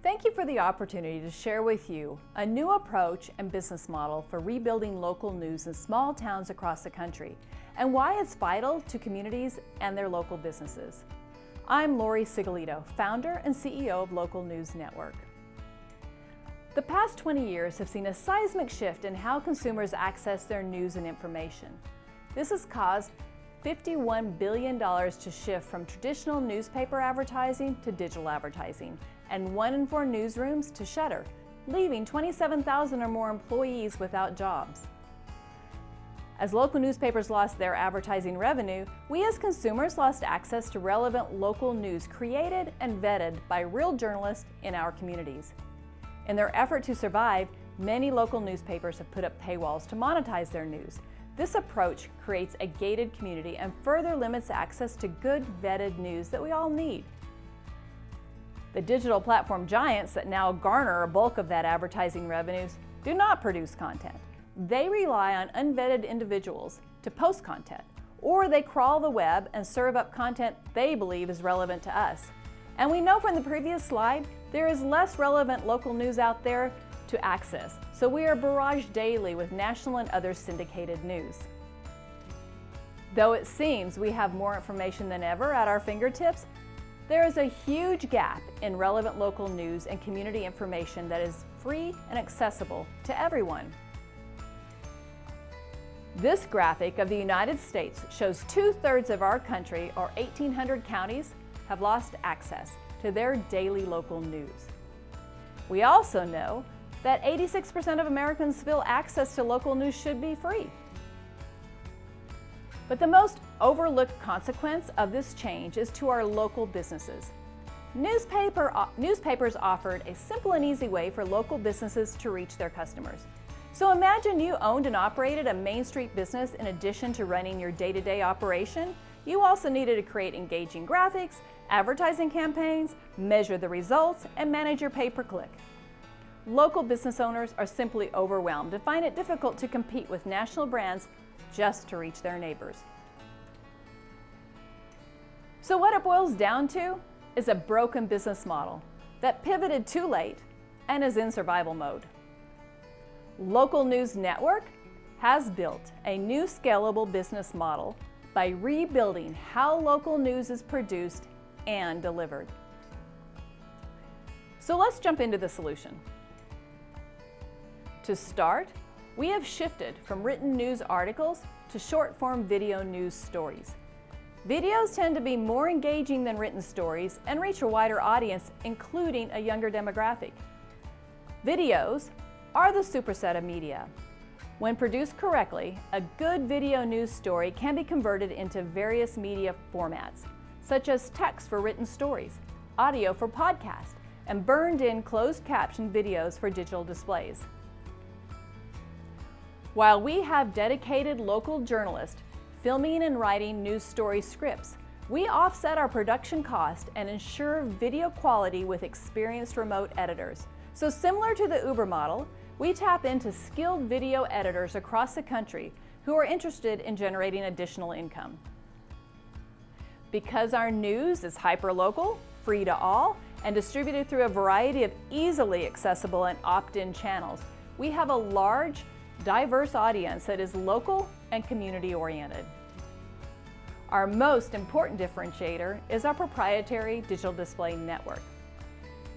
Thank you for the opportunity to share with you a new approach and business model for rebuilding local news in small towns across the country and why it's vital to communities and their local businesses. I'm Laurie Sigillito, founder and CEO of Local News Network. The past 20 years have seen a seismic shift in how consumers access their news and information. This has caused $51 billion to shift from traditional newspaper advertising to digital advertising, and 1 in 4 newsrooms to shutter, leaving 27,000 or more employees without jobs. As local newspapers lost their advertising revenue, we as consumers lost access to relevant local news created and vetted by real journalists in our communities. In their effort to survive, many local newspapers have put up paywalls to monetize their news. This approach creates a gated community and further limits access to good vetted news that we all need. The digital platform giants that now garner a bulk of that advertising revenues do not produce content. They rely on unvetted individuals to post content, or they crawl the web and serve up content they believe is relevant to us. And we know from the previous slide, there is less relevant local news out there to access, so we are barraged daily with national and other syndicated news. Though it seems we have more information than ever at our fingertips, there is a huge gap in relevant local news and community information that is free and accessible to everyone. This graphic of the United States shows 2/3 of our country, or 1,800 counties, have lost access to their daily local news. We also know that 86% of Americans feel access to local news should be free. But the most overlooked consequence of this change is to our local businesses. Newspapers offered a simple and easy way for local businesses to reach their customers. So imagine you owned and operated a Main Street business in addition to running your day-to-day operation. You also needed to create engaging graphics, advertising campaigns, measure the results, and manage your pay-per-click. Local business owners are simply overwhelmed and find it difficult to compete with national brands just to reach their neighbors. So what it boils down to is a broken business model that pivoted too late and is in survival mode. Local News Network has built a new scalable business model by rebuilding how local news is produced and delivered. So let's jump into the solution. To start, we have shifted from written news articles to short-form video news stories. Videos tend to be more engaging than written stories and reach a wider audience, including a younger demographic. Videos are the superset of media. When produced correctly, a good video news story can be converted into various media formats, such as text for written stories, audio for podcasts, and burned-in closed-caption videos for digital displays. While we have dedicated local journalists filming and writing news story scripts, we offset our production cost and ensure video quality with experienced remote editors. So similar to the Uber model, we tap into skilled video editors across the country who are interested in generating additional income. Because our news is hyperlocal, free to all, and distributed through a variety of easily accessible and opt-in channels, we have a large, diverse audience that is local and community-oriented. Our most important differentiator is our proprietary digital display network.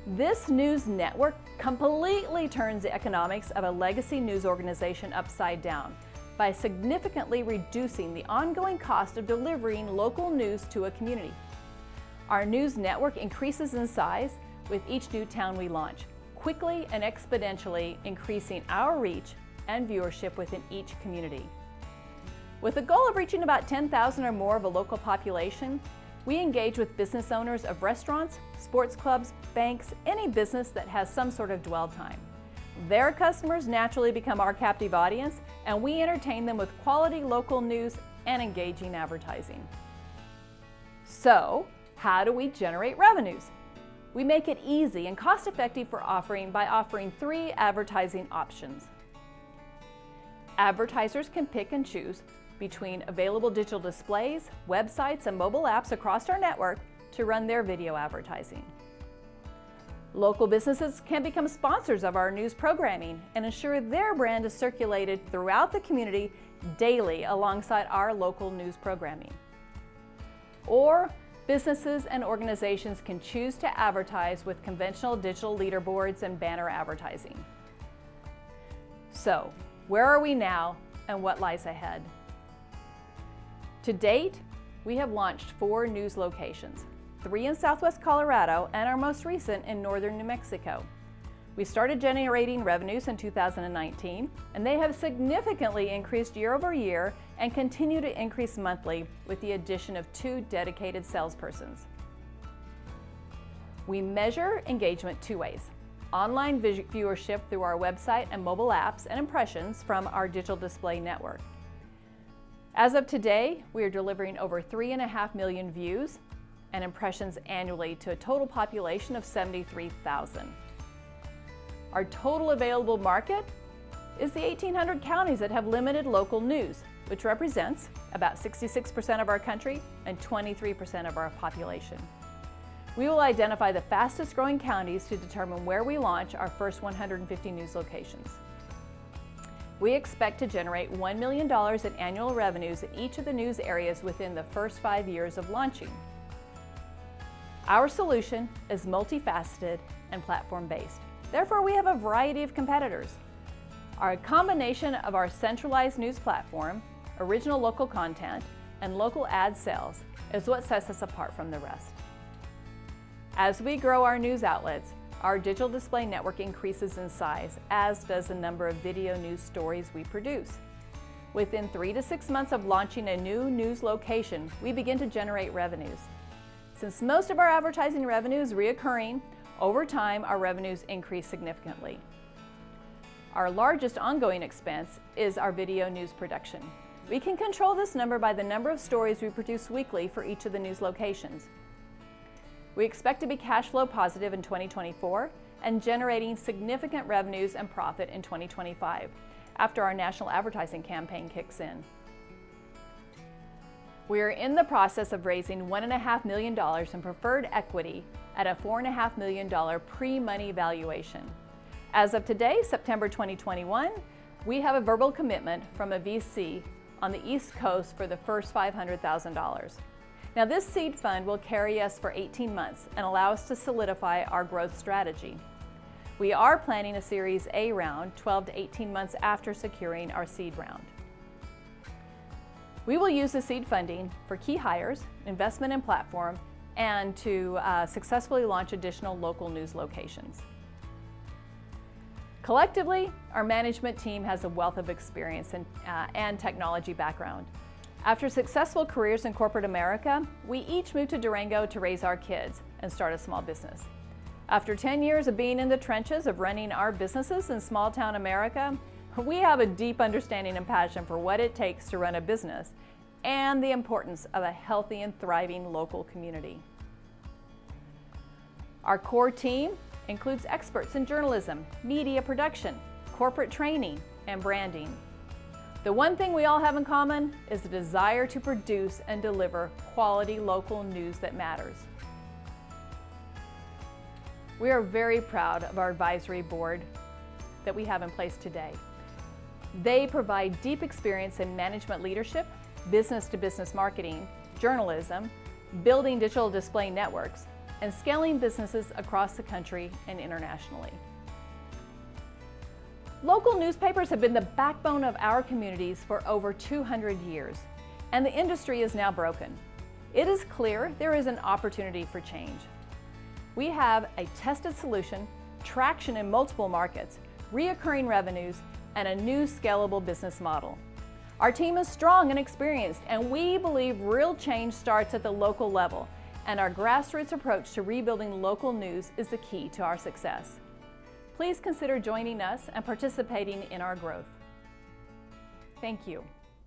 This news network completely turns the economics of a legacy news organization upside down by significantly reducing the ongoing cost of delivering local news to a community. Our news network increases in size with each new town we launch, quickly and exponentially increasing our reach and viewership within each community. With the goal of reaching about 10,000 or more of a local population, we engage with business owners of restaurants, sports clubs, banks, any business that has some sort of dwell time. Their customers naturally become our captive audience, and we entertain them with quality local news and engaging advertising. So, how do we generate revenues? We make it easy and cost-effective by offering 3 advertising options. Advertisers can pick and choose between available digital displays, websites, and mobile apps across our network to run their video advertising. Local businesses can become sponsors of our news programming and ensure their brand is circulated throughout the community daily alongside our local news programming. Or businesses and organizations can choose to advertise with conventional digital leaderboards and banner advertising. So, where are we now and what lies ahead? To date, we have launched 4 news locations, 3 in Southwest Colorado and our most recent in northern New Mexico. We started generating revenues in 2019, and they have significantly increased year over year and continue to increase monthly with the addition of 2 dedicated salespersons. We measure engagement 2 ways: online viewership through our website and mobile apps, and impressions from our digital display network. As of today, we are delivering over 3.5 million views and impressions annually to a total population of 73,000. Our total available market is the 1,800 counties that have limited local news, which represents about 66% of our country and 23% of our population. We will identify the fastest growing counties to determine where we launch our first 150 news locations. We expect to generate $1 million in annual revenues in each of the news areas within the first 5 years of launching. Our solution is multifaceted and platform-based. Therefore, we have a variety of competitors. Our combination of our centralized news platform, original local content, and local ad sales is what sets us apart from the rest. As we grow our news outlets, our digital display network increases in size, as does the number of video news stories we produce. Within 3 to 6 months of launching a new news location, we begin to generate revenues. Since most of our advertising revenue is reoccurring, over time our revenues increase significantly. Our largest ongoing expense is our video news production. We can control this number by the number of stories we produce weekly for each of the news locations. We expect to be cash flow positive in 2024 and generating significant revenues and profit in 2025 after our national advertising campaign kicks in. We are in the process of raising $1.5 million in preferred equity at a $4.5 million pre-money valuation. As of today, September 2021, we have a verbal commitment from a VC on the East Coast for the first $500,000. Now, this seed fund will carry us for 18 months and allow us to solidify our growth strategy. We are planning a Series A round 12 to 18 months after securing our seed round. We will use the seed funding for key hires, investment in platform, and to successfully launch additional local news locations. Collectively, our management team has a wealth of experience and technology background. After successful careers in corporate America, we each moved to Durango to raise our kids and start a small business. After 10 years of being in the trenches of running our businesses in small town America, we have a deep understanding and passion for what it takes to run a business and the importance of a healthy and thriving local community. Our core team includes experts in journalism, media production, corporate training, and branding. The one thing we all have in common is the desire to produce and deliver quality local news that matters. We are very proud of our advisory board that we have in place today. They provide deep experience in management leadership, business-to-business marketing, journalism, building digital display networks, and scaling businesses across the country and internationally. Local newspapers have been the backbone of our communities for over 200 years, and the industry is now broken. It is clear there is an opportunity for change. We have a tested solution, traction in multiple markets, reoccurring revenues, and a new scalable business model. Our team is strong and experienced, and we believe real change starts at the local level, and our grassroots approach to rebuilding local news is the key to our success. Please consider joining us and participating in our growth. Thank you.